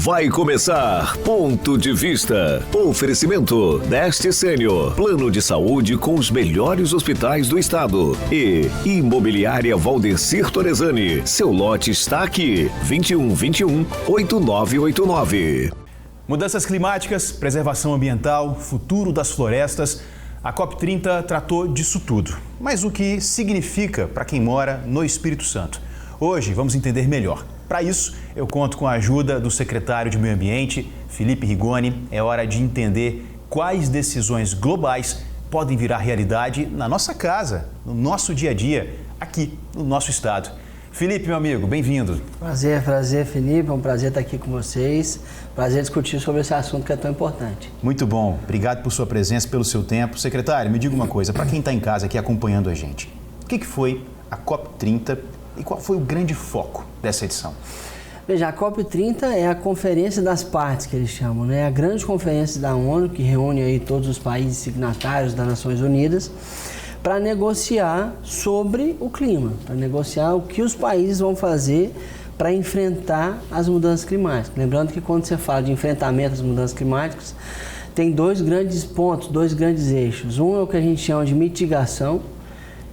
Vai começar Ponto de Vista. Oferecimento Neste Sênior, plano de saúde com os melhores hospitais do estado. E Imobiliária Valdecir Torezani. Seu lote está aqui. 2121-8989. Mudanças climáticas, preservação ambiental, futuro das florestas. A COP30 tratou disso tudo. Mas o que significa para quem mora no Espírito Santo? Hoje vamos entender melhor. Para isso, eu conto com a ajuda do secretário de Meio Ambiente, Felipe Rigoni. É hora de entender quais decisões globais podem virar realidade na nossa casa, no nosso dia a dia, aqui no nosso estado. Felipe, meu amigo, bem-vindo. Prazer, Felipe. É um prazer estar aqui com vocês. Prazer discutir sobre esse assunto que é tão importante. Muito bom. Obrigado por sua presença, pelo seu tempo. Secretário, me diga uma coisa, para quem está em casa aqui acompanhando a gente, o que foi a COP30 e qual foi o grande foco dessa edição? Veja, a COP30 é a Conferência das Partes, que eles chamam, né? A grande conferência da ONU, que reúne aí todos os países signatários das Nações Unidas, para negociar sobre o clima, para negociar o que os países vão fazer para enfrentar as mudanças climáticas. Lembrando que quando você fala de enfrentamento às mudanças climáticas, tem dois grandes pontos, dois grandes eixos. Um é o que a gente chama de mitigação,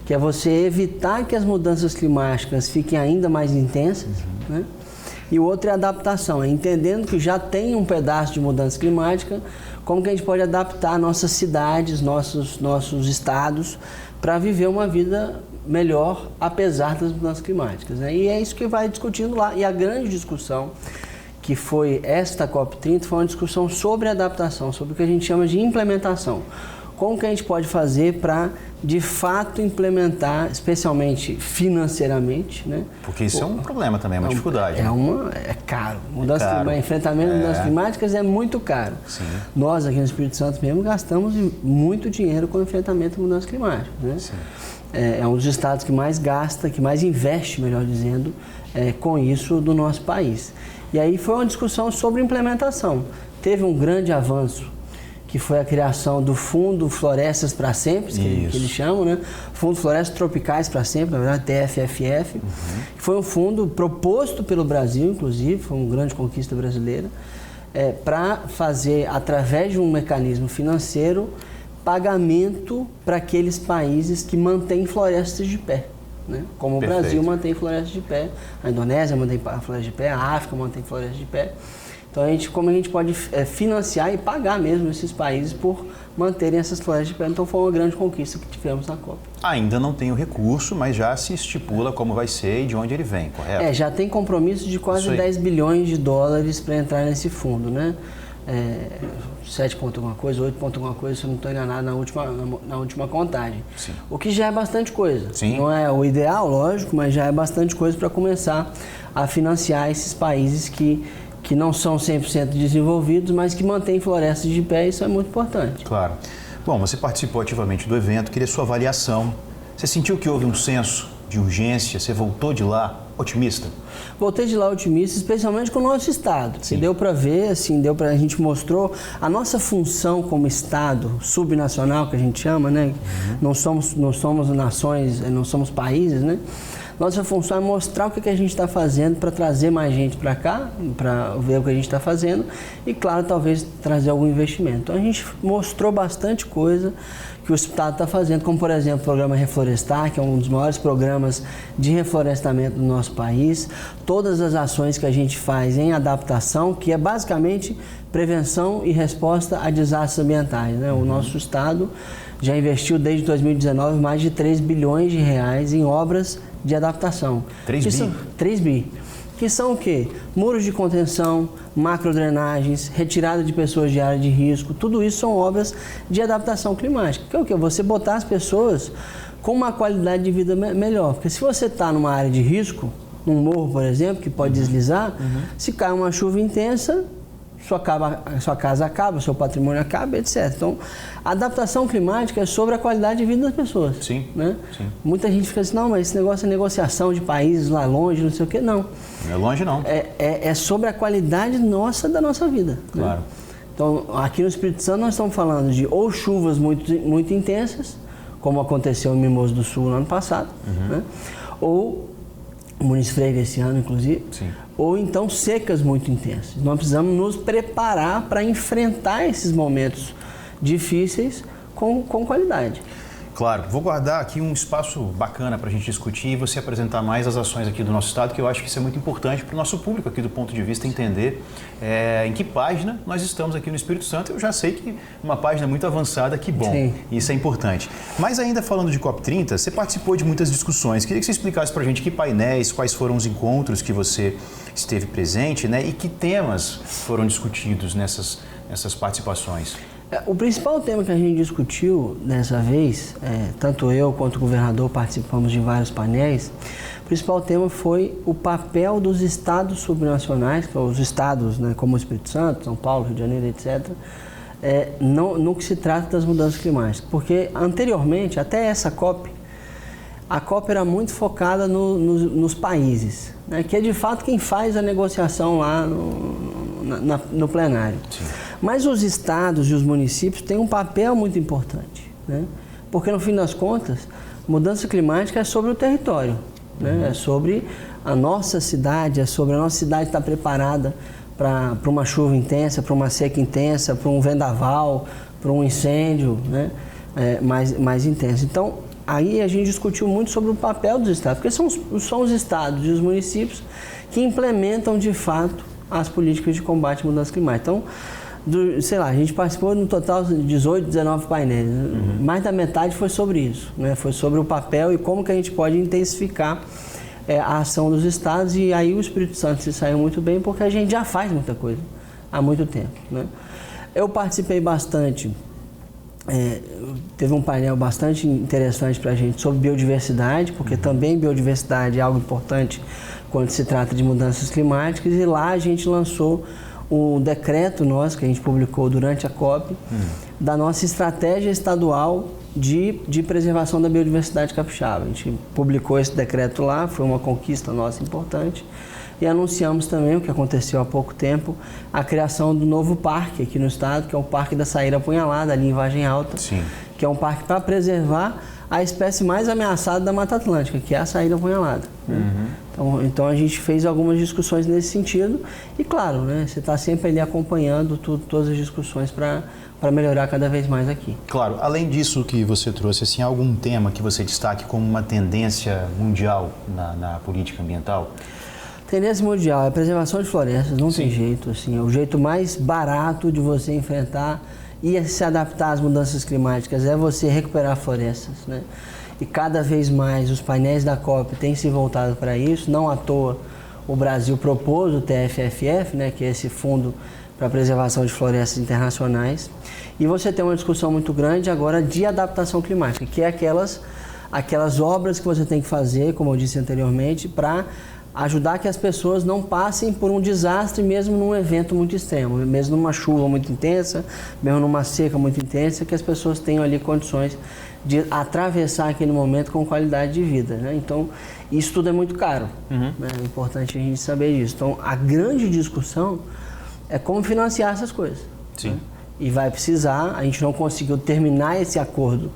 que é você evitar que as mudanças climáticas fiquem ainda mais intensas, né? E o outro é adaptação, é entendendo que já tem um pedaço de mudança climática, como que a gente pode adaptar nossas cidades, nossos estados, para viver uma vida melhor, apesar das mudanças climáticas, né? E é isso que vai discutindo lá. E a grande discussão, que foi esta COP30, foi uma discussão sobre adaptação, sobre o que a gente chama de implementação. Como que a gente pode fazer para, de fato, implementar, especialmente financeiramente, né? Porque isso é um problema também, é uma dificuldade. É caro. Enfrentamento de mudanças climáticas é muito caro. Sim. Nós, aqui no Espírito Santo mesmo, gastamos muito dinheiro com o enfrentamento de mudanças climáticas, né? Sim. É um dos estados que mais gasta, que mais investe, melhor dizendo, com isso do nosso país. E aí foi uma discussão sobre implementação. Teve um grande avanço, que foi a criação do Fundo Florestas para Sempre, que eles chamam, né? Fundo Florestas Tropicais para Sempre, na verdade, TFFF. Que foi um fundo proposto pelo Brasil, inclusive, foi uma grande conquista brasileira, para fazer, através de um mecanismo financeiro, pagamento para aqueles países que mantêm florestas de pé, né? Como Perfeito. O Brasil mantém florestas de pé, a Indonésia mantém florestas de pé, a África mantém florestas de pé. Então, como a gente pode financiar e pagar mesmo esses países por manterem essas florestas de pé. Então, foi uma grande conquista que tivemos na COP. Ainda não tem o recurso, mas já se estipula como vai ser e de onde ele vem, correto? Já tem compromisso de quase 10 bilhões de dólares para entrar nesse fundo, né? 7 ponto alguma coisa, 8 ponto alguma coisa, se eu não estou enganado na última contagem. Sim. O que já é bastante coisa. Sim. Não é o ideal, lógico, mas já é bastante coisa para começar a financiar esses países que não são 100% desenvolvidos, mas que mantêm florestas de pé, isso é muito importante. Claro. Bom, você participou ativamente do evento, queria sua avaliação. Você sentiu que houve um senso de urgência? Você voltou de lá otimista? Voltei de lá otimista, especialmente com o nosso estado. Sim. Deu para ver, assim, a gente mostrou a nossa função como estado subnacional, que a gente chama, né? Não somos nações, não somos países, né? Nossa função é mostrar o que a gente está fazendo para trazer mais gente para cá, para ver o que a gente está fazendo e, claro, talvez trazer algum investimento. Então, a gente mostrou bastante coisa que o Estado está fazendo, como, por exemplo, o programa Reflorestar, que é um dos maiores programas de reflorestamento do nosso país, todas as ações que a gente faz em adaptação, que é basicamente prevenção e resposta a desastres ambientais, né? O nosso Estado já investiu desde 2019 mais de 3 bilhões de reais em obras de adaptação. 3 bi. Que são o quê? Muros de contenção, macrodrenagens, retirada de pessoas de área de risco, tudo isso são obras de adaptação climática. Que é o quê? Você botar as pessoas com uma qualidade de vida melhor. Porque se você está numa área de risco, num morro, por exemplo, que pode deslizar, se cai uma chuva intensa, sua casa acaba, seu patrimônio acaba, etc. Então, a adaptação climática é sobre a qualidade de vida das pessoas. Sim, né? Sim. Muita gente fica assim, não, mas esse negócio é negociação de países lá longe, não sei o quê. Não. Não é longe, não. É sobre a qualidade da nossa vida. Claro. Né? Então, aqui no Espírito Santo, nós estamos falando de ou chuvas muito intensas, como aconteceu em Mimoso do Sul no ano passado, né? Ou Muniz Freire esse ano, inclusive, Sim. ou então secas muito intensas. Nós precisamos nos preparar para enfrentar esses momentos difíceis com qualidade. Claro, vou guardar aqui um espaço bacana para a gente discutir e você apresentar mais as ações aqui do nosso estado, que eu acho que isso é muito importante para o nosso público aqui do ponto de vista entender em que página nós estamos aqui no Espírito Santo. Eu já sei que uma página muito avançada, que bom, Sim. Isso é importante. Mas ainda falando de COP30, você participou de muitas discussões. Queria que você explicasse para a gente que painéis, quais foram os encontros que você esteve presente, né, e que temas foram discutidos nessas participações. O principal tema que a gente discutiu dessa vez, tanto eu quanto o governador participamos de vários painéis, o principal tema foi o papel dos estados subnacionais, os estados, né, como o Espírito Santo, São Paulo, Rio de Janeiro, etc., no que se trata das mudanças climáticas. Porque anteriormente, até essa COP, a COP era muito focada nos países, né, que é de fato quem faz a negociação lá no plenário. Sim. Mas os estados e os municípios têm um papel muito importante, né? Porque no fim das contas, mudança climática é sobre o território, né? É sobre a nossa cidade, é sobre a nossa cidade estar preparada para uma chuva intensa, para uma seca intensa, para um vendaval, para um incêndio, né? mais intenso. Então, aí a gente discutiu muito sobre o papel dos estados, porque são os estados e os municípios que implementam de fato as políticas de combate à mudança climática. Então, a gente participou no total de 18, 19 painéis. Mais da metade foi sobre isso, né? Foi sobre o papel e como que a gente pode intensificar a ação dos estados, e aí o Espírito Santo se saiu muito bem porque a gente já faz muita coisa há muito tempo, né? Eu participei bastante, teve um painel bastante interessante para a gente sobre biodiversidade, porque também biodiversidade é algo importante quando se trata de mudanças climáticas, e lá a gente lançou o decreto nosso, que a gente publicou durante a COP, da nossa estratégia estadual de preservação da biodiversidade capixaba. A gente publicou esse decreto lá, foi uma conquista nossa importante, e anunciamos também, o que aconteceu há pouco tempo, a criação do novo parque aqui no estado, que é o Parque da Saíra Apunhalada, ali em Vargem Alta. Sim. Que é um parque para preservar a espécie mais ameaçada da Mata Atlântica, que é a saíra apunhalada. Né? Então a gente fez algumas discussões nesse sentido e, claro, né, você está sempre ali acompanhando todas as discussões para melhorar cada vez mais aqui. Claro, além disso que você trouxe, assim, algum tema que você destaque como uma tendência mundial na política ambiental? Tendência mundial é a preservação de florestas, não tem jeito, assim, é o jeito mais barato de você enfrentar e se adaptar às mudanças climáticas, é você recuperar florestas, né? E cada vez mais os painéis da COP têm se voltado para isso. Não à toa o Brasil propôs o TFFF, né, que é esse Fundo para a Preservação de Florestas Internacionais. E você tem uma discussão muito grande agora de adaptação climática, que é aquelas obras que você tem que fazer, como eu disse anteriormente, para ajudar que as pessoas não passem por um desastre mesmo num evento muito extremo, mesmo numa chuva muito intensa, mesmo numa seca muito intensa, que as pessoas tenham ali condições de atravessar aquele momento com qualidade de vida, né? Então, isso tudo é muito caro, né? É importante a gente saber disso. Então, a grande discussão é como financiar essas coisas. Sim. Né? E vai precisar, a gente não conseguiu terminar esse acordo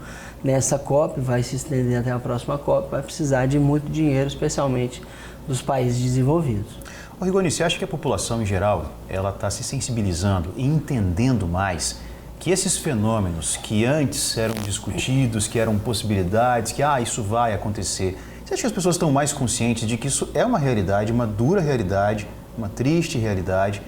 nessa COP, vai se estender até a próxima COP, vai precisar de muito dinheiro, especialmente dos países desenvolvidos. Ô Rigoni, você acha que a população em geral ela está se sensibilizando e entendendo mais que esses fenômenos que antes eram discutidos, que eram possibilidades, que isso vai acontecer, você acha que as pessoas estão mais conscientes de que isso é uma realidade, uma dura realidade, uma triste realidade,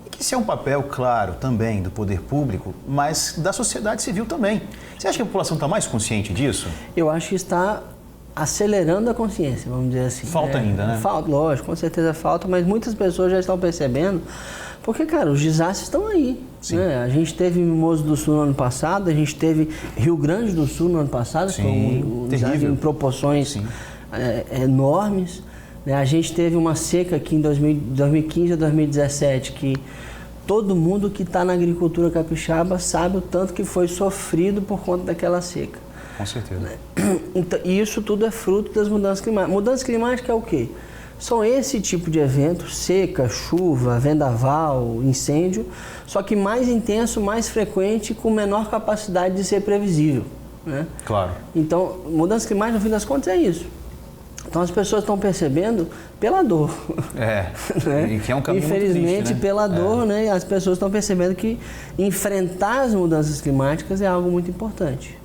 e que isso é um papel, claro, também do poder público, mas da sociedade civil também? Você acha que a população está mais consciente disso? Eu acho que está acelerando a consciência, vamos dizer assim. Falta ainda, né? Falta, lógico, com certeza falta, mas muitas pessoas já estão percebendo, porque, cara, os desastres estão aí. Né? A gente teve Mimoso do Sul no ano passado, a gente teve Rio Grande do Sul no ano passado, que foi um desastre em proporções enormes. Né? A gente teve uma seca aqui em 2015 a 2017, que todo mundo que está na agricultura capixaba sabe o tanto que foi sofrido por conta daquela seca. Com certeza. Então, e isso tudo é fruto das mudanças climáticas. Mudança climática é o quê? São esse tipo de eventos, seca, chuva, vendaval, incêndio, só que mais intenso, mais frequente, com menor capacidade de ser previsível. Né? Claro. Então, mudança climática, no fim das contas, é isso. Então as pessoas estão percebendo pela dor. Né? E que é um caminho Infelizmente, muito triste, né? pela dor, né? As pessoas estão percebendo que enfrentar as mudanças climáticas é algo muito importante.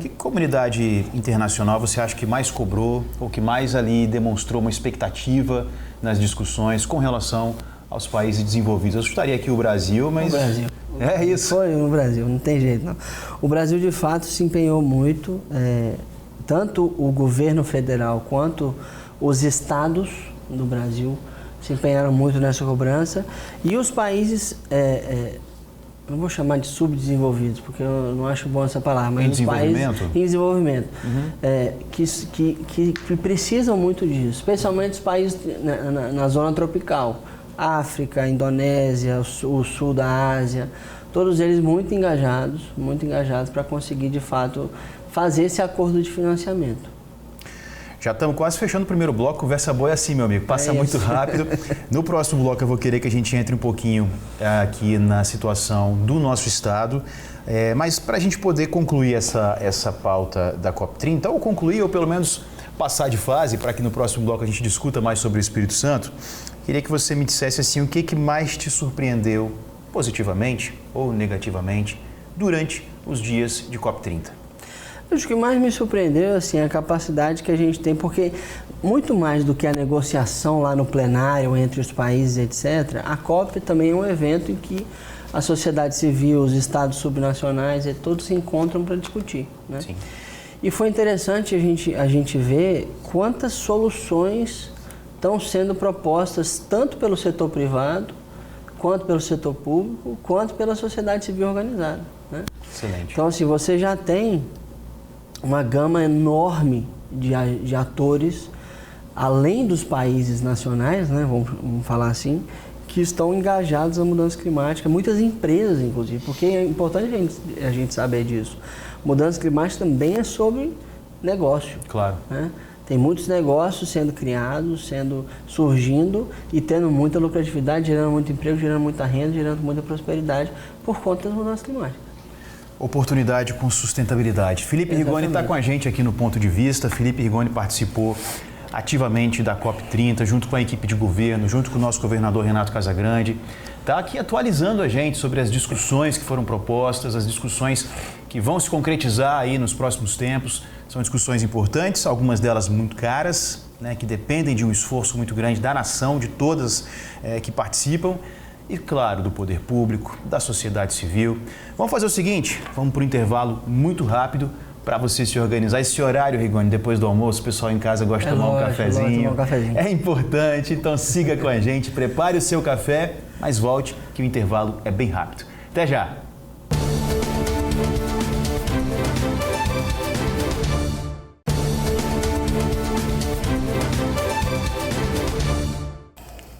Que comunidade internacional você acha que mais cobrou ou que mais ali demonstrou uma expectativa nas discussões com relação aos países desenvolvidos? Eu chutaria aqui o Brasil, mas... O Brasil. É isso. Foi no Brasil, não tem jeito não. O Brasil, de fato, se empenhou muito, tanto o governo federal quanto os estados do Brasil se empenharam muito nessa cobrança. E os países, não vou chamar de subdesenvolvidos, porque eu não acho bom essa palavra, mas os países em desenvolvimento, que precisam muito disso, especialmente os países na zona tropical. África, Indonésia, o sul da Ásia, todos eles muito engajados para conseguir, de fato, fazer esse acordo de financiamento. Já estamos quase fechando o primeiro bloco, conversa boa é assim, meu amigo, passa muito rápido. No próximo bloco eu vou querer que a gente entre um pouquinho aqui na situação do nosso estado, mas para a gente poder concluir essa pauta da COP30, ou concluir, ou pelo menos passar de fase, para que no próximo bloco a gente discuta mais sobre o Espírito Santo, queria que você me dissesse assim, o que mais te surpreendeu positivamente ou negativamente durante os dias de COP30? Acho que mais me surpreendeu assim, a capacidade que a gente tem, porque muito mais do que a negociação lá no plenário entre os países, etc., a COP também é um evento em que a sociedade civil, os estados subnacionais, todos se encontram para discutir. Né? Sim. E foi interessante a gente ver quantas soluções estão sendo propostas tanto pelo setor privado, quanto pelo setor público, quanto pela sociedade civil organizada. Né? Excelente. Então, assim, você já tem uma gama enorme de atores, além dos países nacionais, né, vamos falar assim, que estão engajados na mudança climática, muitas empresas, inclusive, porque é importante a gente saber disso. Mudança climática também é sobre negócio. Claro. Né? Tem muitos negócios sendo criados, surgindo e tendo muita lucratividade, gerando muito emprego, gerando muita renda, gerando muita prosperidade por conta das mudanças climáticas. Oportunidade com sustentabilidade. Felipe Rigoni está com a gente aqui no Ponto de Vista. Felipe Rigoni participou ativamente da COP30, junto com a equipe de governo, junto com o nosso governador Renato Casagrande. Está aqui atualizando a gente sobre as discussões que foram propostas, as discussões que vão se concretizar aí nos próximos tempos. São discussões importantes, algumas delas muito caras, né, que dependem de um esforço muito grande da nação, de todas que participam. E, claro, do poder público, da sociedade civil. Vamos fazer o seguinte, vamos para um intervalo muito rápido para você se organizar. Esse horário, Rigoni, depois do almoço, o pessoal em casa gosta de tomar um cafezinho. É importante, então siga com a gente, prepare o seu café, mas volte que o intervalo é bem rápido. Até já!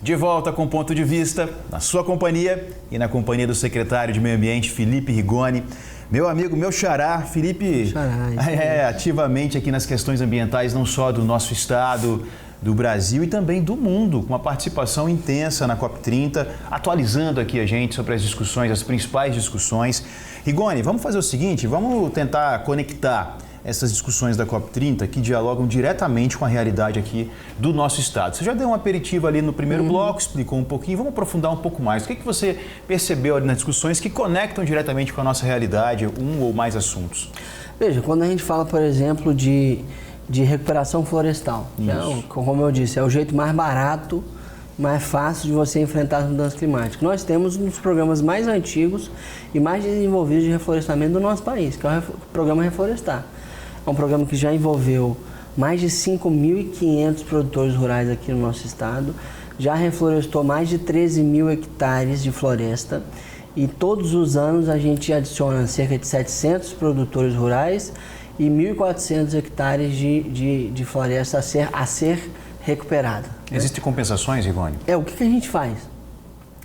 De volta com o Ponto de Vista, na sua companhia e na companhia do secretário de Meio Ambiente, Felipe Rigoni. Meu amigo, meu xará, Felipe, ativamente aqui nas questões ambientais, não só do nosso estado, do Brasil e também do mundo, com uma participação intensa na COP30, atualizando aqui a gente sobre as discussões, as principais discussões. Rigoni, vamos fazer o seguinte, vamos tentar conectar essas discussões da COP30 que dialogam diretamente com a realidade aqui do nosso estado. Você já deu um aperitivo ali no primeiro bloco, explicou um pouquinho, vamos aprofundar um pouco mais. O que você percebeu ali nas discussões que conectam diretamente com a nossa realidade, um ou mais assuntos? Veja, quando a gente fala, por exemplo, de recuperação florestal, como eu disse, é o jeito mais barato, mais fácil de você enfrentar as mudanças climáticas. Nós temos um dos programas mais antigos e mais desenvolvidos de reflorestamento do nosso país, que é o Programa Reflorestar. É um programa que já envolveu mais de 5.500 produtores rurais aqui no nosso estado, já reflorestou mais de 13 mil hectares de floresta e todos os anos a gente adiciona cerca de 700 produtores rurais e 1.400 hectares de floresta a ser recuperada. Existem compensações, Rigoni? O que a gente faz?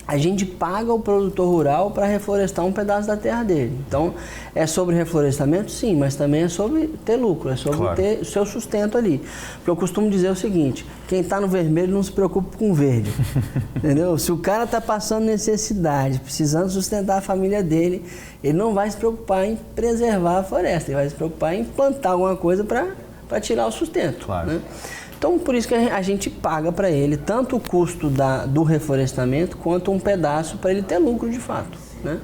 A gente paga o produtor rural para reflorestar um pedaço da terra dele. Então, é sobre reflorestamento? Sim, mas também é sobre ter lucro, é sobre ter o seu sustento ali. Porque eu costumo dizer o seguinte, quem está no vermelho não se preocupa com o verde, entendeu? Se o cara está passando necessidade, precisando sustentar a família dele, ele não vai se preocupar em preservar a floresta, ele vai se preocupar em plantar alguma coisa para tirar o sustento. Claro. Né? Então, por isso que a gente paga para ele tanto o custo do reflorestamento quanto um pedaço para ele ter lucro de fato, né?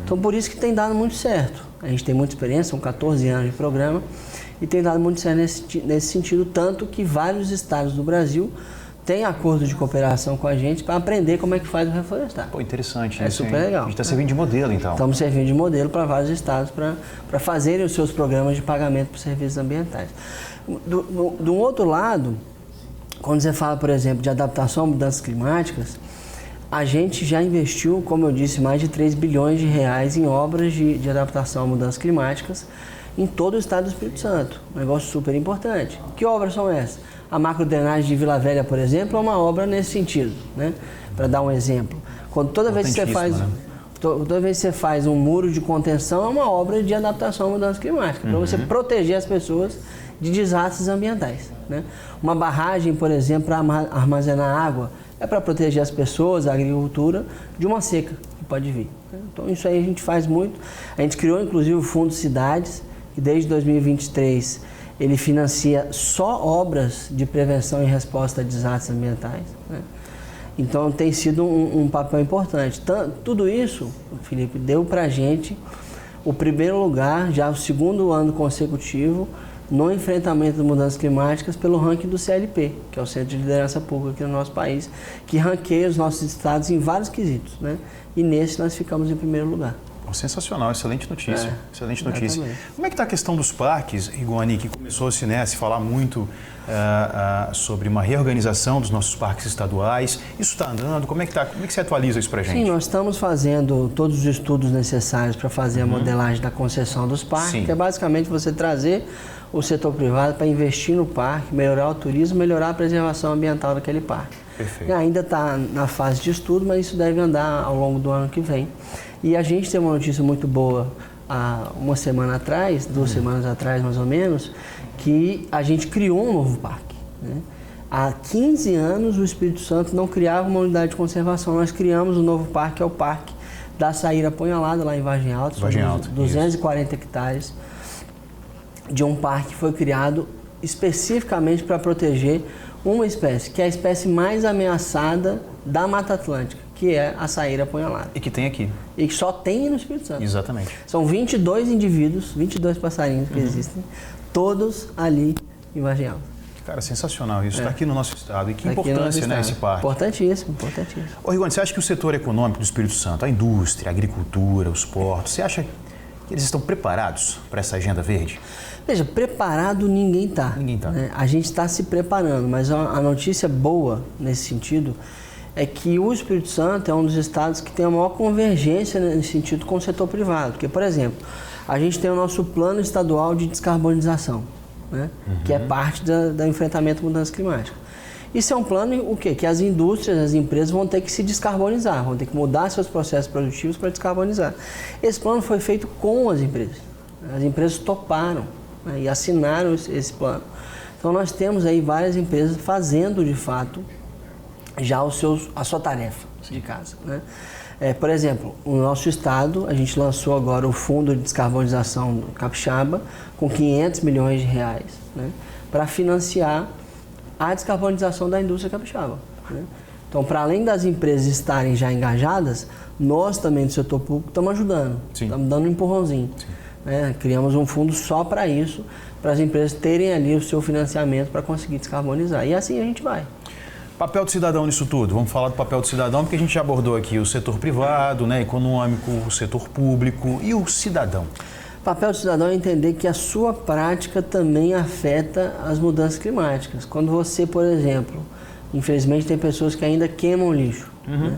Então, por isso que tem dado muito certo. A gente tem muita experiência, são 14 anos de programa, e tem dado muito certo nesse sentido, tanto que vários estados do Brasil têm acordo de cooperação com a gente para aprender como é que faz o reflorestar. Pô, interessante. É isso, super legal. A gente está servindo de modelo, então. Estamos servindo de modelo para vários estados para fazerem os seus programas de pagamento por serviços ambientais. Do outro lado, quando você fala, por exemplo, de adaptação a mudanças climáticas, a gente já investiu, como eu disse, mais de 3 bilhões de reais em obras de adaptação a mudanças climáticas em todo o estado do Espírito Santo. Um negócio super importante. Que obras são essas? A macrodrenagem de Vila Velha, por exemplo, é uma obra nesse sentido, né? Para dar um exemplo. Toda vez que você faz um muro de contenção, é uma obra de adaptação a mudanças climáticas, para você proteger as pessoas de desastres ambientais, né? Uma barragem, por exemplo, para armazenar água, é para proteger as pessoas, a agricultura, de uma seca que pode vir. Então, isso aí a gente faz muito. A gente criou, inclusive, o Fundo Cidades, que desde 2023 ele financia só obras de prevenção e resposta a desastres ambientais, né? Então, tem sido um papel importante. Tudo isso, Felipe, deu para a gente o primeiro lugar, já o segundo ano consecutivo, no enfrentamento das mudanças climáticas pelo ranking do CLP, que é o Centro de Liderança Pública aqui no nosso país, que ranqueia os nossos estados em vários quesitos, né? E nesse nós ficamos em primeiro lugar. Sensacional, excelente notícia. Excelente notícia. Exatamente. Como é que está a questão dos parques, Rigoni, que começou-se, né, a se falar muito sobre uma reorganização dos nossos parques estaduais? Isso está andando? Como é que você atualiza isso para a gente? Sim, nós estamos fazendo todos os estudos necessários para fazer a modelagem da concessão dos parques, Sim. que é basicamente você trazer o setor privado para investir no parque, melhorar o turismo, melhorar a preservação ambiental daquele parque. Perfeito. Ainda está na fase de estudo, mas isso deve andar ao longo do ano que vem. E a gente tem uma notícia muito boa há uma semana atrás, 2 semanas atrás mais ou menos, que a gente criou um novo parque, né? Há 15 anos o Espírito Santo não criava uma unidade de conservação. Nós criamos um novo parque, que é o Parque da Saíra Apunhalada, lá em Vargem Alta. Vargem Alta, 240 hectares de um parque que foi criado especificamente para proteger uma espécie, que é a espécie mais ameaçada da Mata Atlântica, que é a saíra apunhalada. E que tem aqui. E que só tem no Espírito Santo. Exatamente. São 22 indivíduos, 22 passarinhos que existem, todos ali em Vargem Alta. Cara, sensacional isso. Está aqui no nosso estado. E que Aqui no nosso importância, né, estado. esse parque? Importantíssimo, importantíssimo. Ô, Rigoni, você acha que o setor econômico do Espírito Santo, a indústria, a agricultura, os portos, você acha que eles estão preparados para essa agenda verde? Veja, preparado ninguém está. Ninguém está. Né? A gente está se preparando, mas a notícia boa nesse sentido é que o Espírito Santo é um dos estados que tem a maior convergência nesse sentido com o setor privado. Porque, por exemplo, a gente tem o nosso plano estadual de descarbonização, né? Que é parte do enfrentamento à mudança climática. Isso é um plano o quê? Que as indústrias, as empresas vão ter que se descarbonizar, vão ter que mudar seus processos produtivos para descarbonizar. Esse plano foi feito com as empresas. As empresas toparam, né, e assinaram esse plano. Então nós temos aí várias empresas fazendo de fato já a sua tarefa de casa, né? Por exemplo, no nosso estado, a gente lançou agora o Fundo de Descarbonização do Capixaba com 500 milhões de reais, né, para financiar a descarbonização da indústria capixaba, né? Então, para além das empresas estarem já engajadas, nós também do setor público estamos ajudando, estamos dando um empurrãozinho. Né? Criamos um fundo só para isso, para as empresas terem ali o seu financiamento para conseguir descarbonizar. E assim a gente vai. Papel do cidadão nisso tudo. Vamos falar do papel do cidadão, porque a gente já abordou aqui o setor privado, né, econômico, o setor público e o cidadão. O papel do cidadão é entender que a sua prática também afeta as mudanças climáticas. Quando você, por exemplo, infelizmente tem pessoas que ainda queimam lixo. Né?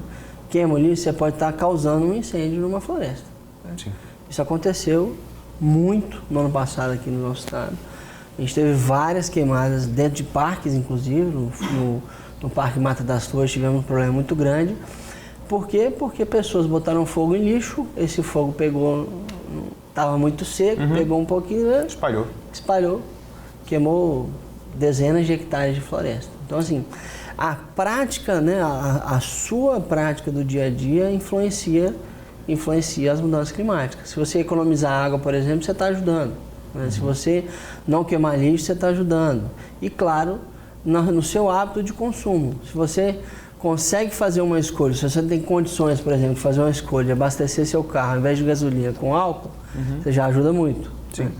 Queimam lixo, você pode estar causando um incêndio numa floresta. Né? Sim. Isso aconteceu muito no ano passado aqui no nosso estado. A gente teve várias queimadas dentro de parques, inclusive, no Parque Mata das Flores tivemos um problema muito grande. Por quê? Porque pessoas botaram fogo em lixo, esse fogo pegou, estava muito seco, pegou um pouquinho, né? Espalhou, queimou dezenas de hectares de floresta. Então, assim, a prática, né, a sua prática do dia a dia influencia as mudanças climáticas. Se você economizar água, por exemplo, você está ajudando. Né? Se você não queimar lixo, você está ajudando. E, claro, no seu hábito de consumo. Se você consegue fazer uma escolha, se você tem condições, por exemplo, de fazer uma escolha, de abastecer seu carro ao invés de gasolina com álcool, você já ajuda muito. Sim. Né?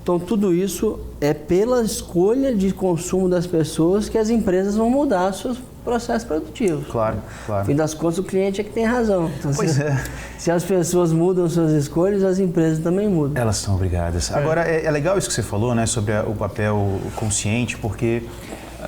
Então, tudo isso é pela escolha de consumo das pessoas que as empresas vão mudar os seus processos produtivos. Claro, claro. No fim das contas, o cliente é que tem razão. Então, Pois é. se as pessoas mudam suas escolhas, as empresas também mudam. Elas são obrigadas. Agora, é legal isso que você falou, né, sobre o papel consciente, porque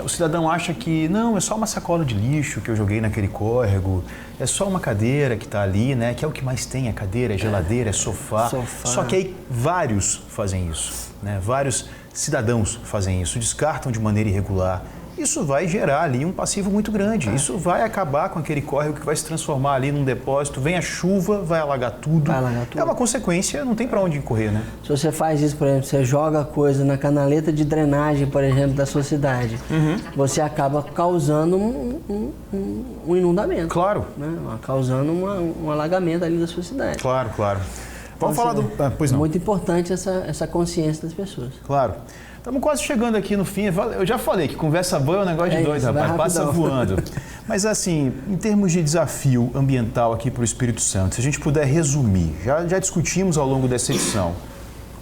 o cidadão acha que, não, é só uma sacola de lixo que eu joguei naquele córrego, é só uma cadeira que está ali, né, que é o que mais tem, é cadeira, é geladeira, é sofá. Só que aí vários fazem isso, né, vários cidadãos fazem isso, descartam de maneira irregular. Isso vai gerar ali um passivo muito grande. Isso vai acabar com aquele córrego que vai se transformar ali num depósito. Vem a chuva, vai alagar tudo. Vai alagar tudo. É uma consequência, não tem para onde correr, né? Se você faz isso, por exemplo, você joga coisa na canaleta de drenagem, por exemplo, da sua cidade, você acaba causando um inundamento. Claro. Né? Causando um alagamento ali da sua cidade. Claro, claro. Vamos Então, falar do... pois não. Muito importante essa consciência das pessoas. Claro. Estamos quase chegando aqui no fim. Eu já falei que conversa boa é um negócio de doido, rapaz. Passa voando. Mas assim, em termos de desafio ambiental aqui para o Espírito Santo, se a gente puder resumir, já discutimos ao longo dessa edição,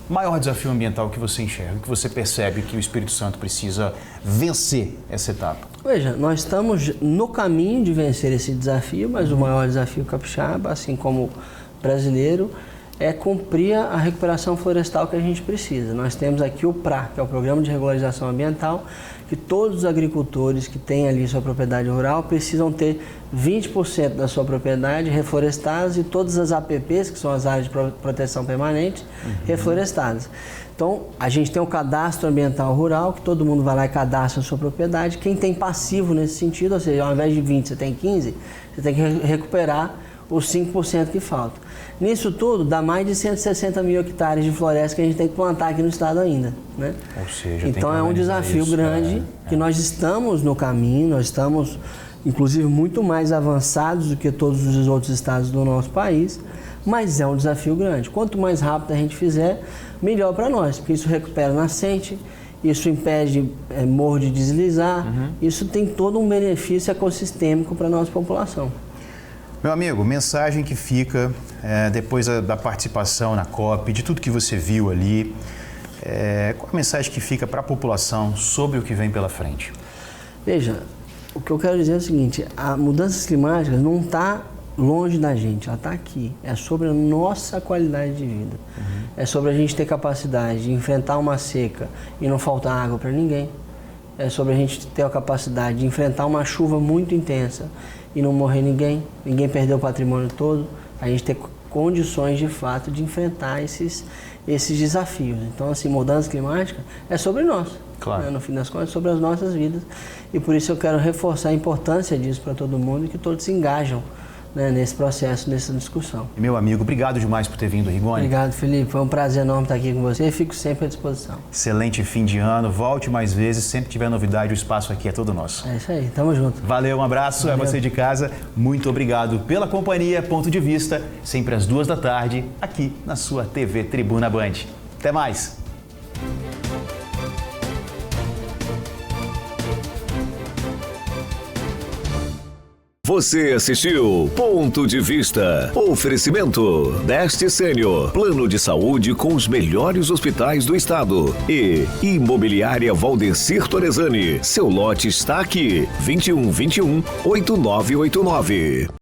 o maior desafio ambiental que você enxerga, que você percebe que o Espírito Santo precisa vencer essa etapa? Veja, nós estamos no caminho de vencer esse desafio, mas o maior desafio capixaba, assim como brasileiro, é cumprir a recuperação florestal que a gente precisa. Nós temos aqui o PRA, que é o Programa de Regularização Ambiental, que todos os agricultores que têm ali sua propriedade rural precisam ter 20% da sua propriedade reflorestadas e todas as APPs, que são as áreas de proteção permanente, reflorestadas. Então, a gente tem o cadastro ambiental rural, que todo mundo vai lá e cadastra a sua propriedade. Quem tem passivo nesse sentido, ou seja, ao invés de 20, você tem 15, você tem que recuperar os 5% que faltam. Nisso tudo, dá mais de 160 mil hectares de floresta que a gente tem que plantar aqui no estado ainda. Né? Ou seja, então é um desafio grande que nós estamos no caminho, nós estamos, inclusive, muito mais avançados do que todos os outros estados do nosso país, mas é um desafio grande. Quanto mais rápido a gente fizer, melhor para nós, porque isso recupera nascente, isso impede morro de deslizar, isso tem todo um benefício ecossistêmico para a nossa população. Meu amigo, mensagem que fica depois da participação na COP, de tudo que você viu ali, qual a mensagem que fica para a população sobre o que vem pela frente? Veja, o que eu quero dizer é o seguinte, a mudanças climáticas não está longe da gente, ela está aqui. É sobre a nossa qualidade de vida. É sobre a gente ter capacidade de enfrentar uma seca e não faltar água para ninguém. É sobre a gente ter a capacidade de enfrentar uma chuva muito intensa e não morrer ninguém perder o patrimônio todo, a gente ter condições de fato de enfrentar esses desafios. Então, assim, mudança climática é sobre nós, claro. Né? No fim das contas, é sobre as nossas vidas. E por isso eu quero reforçar a importância disso para todo mundo e que todos se engajam, né, nesse processo, nessa discussão. E meu amigo, obrigado demais por ter vindo, Rigoni. Obrigado, Felipe. Foi um prazer enorme estar aqui com você e fico sempre à disposição. Excelente fim de ano. Volte mais vezes. Sempre que tiver novidade, o espaço aqui é todo nosso. É isso aí. Tamo junto. Valeu, um abraço. Valeu. A você de casa. Muito obrigado pela companhia. Ponto de Vista, sempre às 14h, aqui na sua TV Tribuna Band. Até mais. Você assistiu Ponto de Vista. Oferecimento Deste Sênior. Plano de saúde com os melhores hospitais do estado. E Imobiliária Valdecir Torezani. Seu lote está aqui. 2121-8989.